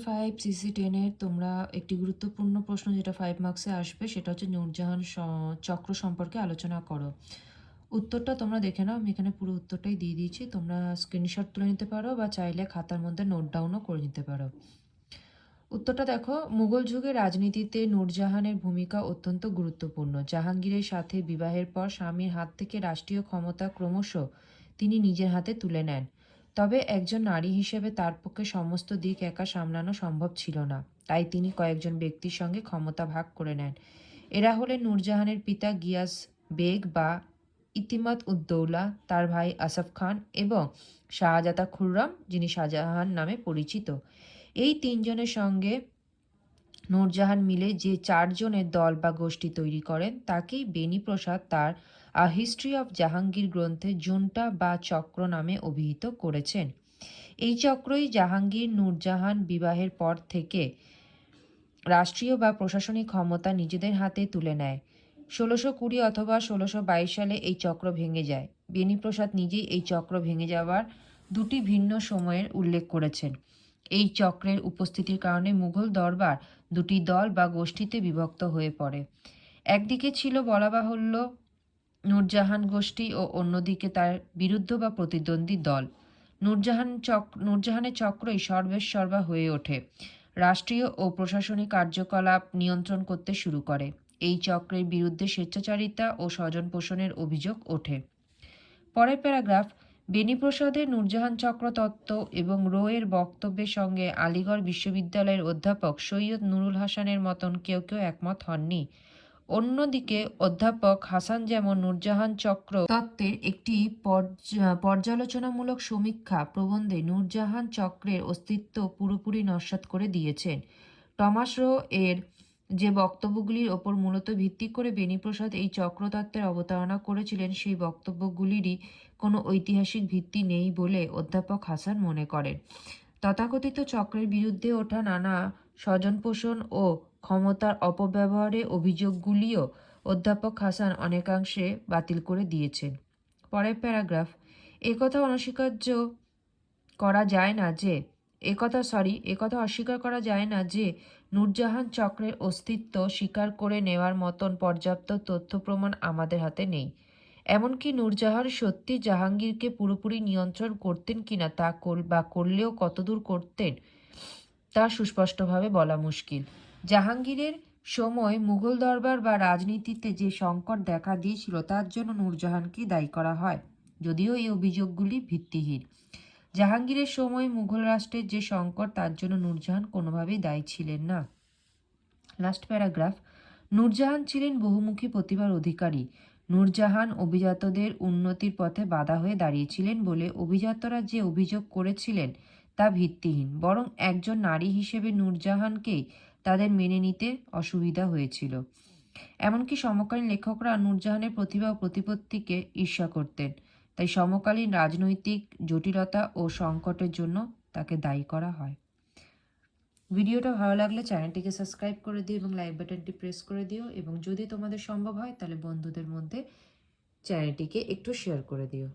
Five CC10 তোমরা একটি গুরুত্বপূর্ণ প্রশ্ন যেটা 5 মার্কসে আসবে সেটা হচ্ছে নূরজাহান চক্র সম্পর্কে আলোচনা করো। উত্তরটা তোমরা দেখে নাও, আমি এখানে পুরো উত্তরটাই দিয়ে দিয়েছি, তোমরা স্ক্রিনশট তুলে নিতে পারো বা চাইলে খাতার মধ্যে নোট ডাউনও করে নিতে পারো। উত্তরটা দেখো, মুঘল যুগের রাজনীতিতে নূরজাহানের ভূমিকা অত্যন্ত গুরুত্বপূর্ণ। জাহাঙ্গীরের সাথে বিবাহের পর স্বামীর হাত থেকে রাষ্ট্রীয় ক্ষমতা ক্রমশ তিনি নিজের হাতে তুলে নেন। তবে একজন নারী হিসেবে তার পক্ষে সমস্ত দিক একা সামলানো সম্ভব ছিল না, তাই তিনি কয়েকজন ব্যক্তির সঙ্গে ক্ষমতা ভাগ করে নেন। এরা হলেন নূরজাহানের পিতা গিয়াস বেগ বা ইতিমাদ উদ্দৌলা, তার ভাই আসফ খান এবং শাহজাদা খুররাম, যিনি শাহজাহান নামে পরিচিত। এই তিনজনের সঙ্গে নূরজাহান মিলে যে চারজনের দল বা গোষ্ঠী তৈরি করেন তাকেই বেনিপ্রসাদ তার আ হিস্ট্রি অফ জাহাঙ্গীর গ্রন্থে জুনটা বা চক্র নামে অভিহিত করেছেন। এই চক্রই জাহাঙ্গীর নূরজাহান বিবাহের পর থেকে রাষ্ট্রীয় বা প্রশাসনিক ক্ষমতা নিজেদের হাতে তুলে নেয়। 1620 অথবা 1622 সালে এই চক্র ভেঙে যায়। বেনিপ্রসাদ নিজেই এই চক্র ভেঙে যাওয়ার দুটি ভিন্ন সময়ের উল্লেখ করেছেন। এই চক্রের উপস্থিতির কারণে মুঘল দরবার দুটি দল বা গোষ্ঠীতে বিভক্ত হয়ে পড়ে। একদিকে ছিল বলা বাহুল্য নূরজাহান গোষ্ঠী ও অন্যদিকে তার বিরুদ্ধ বা প্রতিদ্বন্দ্বী দল। নূরজাহানের চক্রই সর্বেসর্বা হয়ে ওঠে, রাষ্ট্রীয় ও প্রশাসনিক কার্যকলাপ নিয়ন্ত্রণ করতে শুরু করে। এই চক্রের বিরুদ্ধে স্বেচ্ছাচারিতা ও স্বজনপোষণের অভিযোগ ওঠে। পরের প্যারাগ্রাফ, বেনিপ্রসাদের নূরজাহান চক্র তত্ত্ব এবং রো-এর বক্তব্যের সঙ্গে আলিগড় বিশ্ববিদ্যালয়ের অধ্যাপক সৈয়দ নুরুল হাসানের মতন কেউ কেউ একমত হননি। অন্যদিকে অধ্যাপক হাসান যেমন নূরজাহান চক্র তত্ত্বের একটি পর্যালোচনামূলক সমীক্ষা প্রবন্ধে নূরজাহান চক্রের অস্তিত্ব পুরোপুরি নস্যাৎ করে দিয়েছেন। টমাস রো এর যে বক্তব্যগুলির ওপর মূলত ভিত্তি করে বেনিপ্রসাদ এই চক্রতত্ত্বের অবতারণা করেছিলেন সেই বক্তব্যগুলিরই কোনো ঐতিহাসিক ভিত্তি নেই বলে অধ্যাপক হাসান মনে করেন। তথাকথিত চক্রের বিরুদ্ধে ওঠা নানা স্বজনপোষণ ও ক্ষমতার অপব্যবহারের অভিযোগগুলিও অধ্যাপক হাসান অনেকাংশে বাতিল করে দিয়েছেন। পরের প্যারাগ্রাফ, একথা অনস্বীকার্য করা যায় না যে একথা অস্বীকার করা যায় না যে নূরজাহান চক্রের অস্তিত্ব স্বীকার করে নেওয়ার মতন পর্যাপ্ত তথ্য প্রমাণ আমাদের হাতে নেই। এমনকি নূরজাহান সত্যি জাহাঙ্গীরকে পুরোপুরি নিয়ন্ত্রণ করতেন কিনা তা করলেও কতদূর করতেন তা সুস্পষ্টভাবে বলা মুশকিল। জাহাঙ্গীরের সময় মুঘল দরবার বা রাজনীতিতে যে সংকট দেখা দিয়েছিল তার জন্য নূরজাহানকে দায়ী করা হয়, যদিও এই অভিযোগগুলি ভিত্তিহীন। জাহাঙ্গীরের সময় মুঘল রাষ্ট্রের যে সংকট তার জন্য নূরজাহান কোনোভাবেই দায়ী ছিলেন না। লাস্ট প্যারাগ্রাফ, নূরজাহান ছিলেন বহুমুখী প্রতিভার অধিকারী। নূরজাহান অভিজাতদের উন্নতির পথে বাধা হয়ে দাঁড়িয়েছিলেন বলে অভিজাতরা যে অভিযোগ করেছিলেন তা ভিত্তিহীন, বরং একজন নারী হিসেবে নূরজাহানকেই তাদের মেনে নিতে অসুবিধা হয়েছিল। এমনকি সমকালীন লেখকরা নূরজাহানের প্রতিভা ও প্রতিপত্তিকে ঈর্ষা করতেন, তাই সমকালীন রাজনৈতিক জটিলতা ও সংকটের জন্য তাকে দায়ী করা হয়। ভিডিওটা ভালো লাগলে চ্যানেলটিকে সাবস্ক্রাইব করে দিও এবং লাইক বাটনটি প্রেস করে দিও, এবং যদি তোমাদের সম্ভব হয় তাহলে বন্ধুদের মধ্যে চ্যানেলটিকে একটু শেয়ার করে দিও।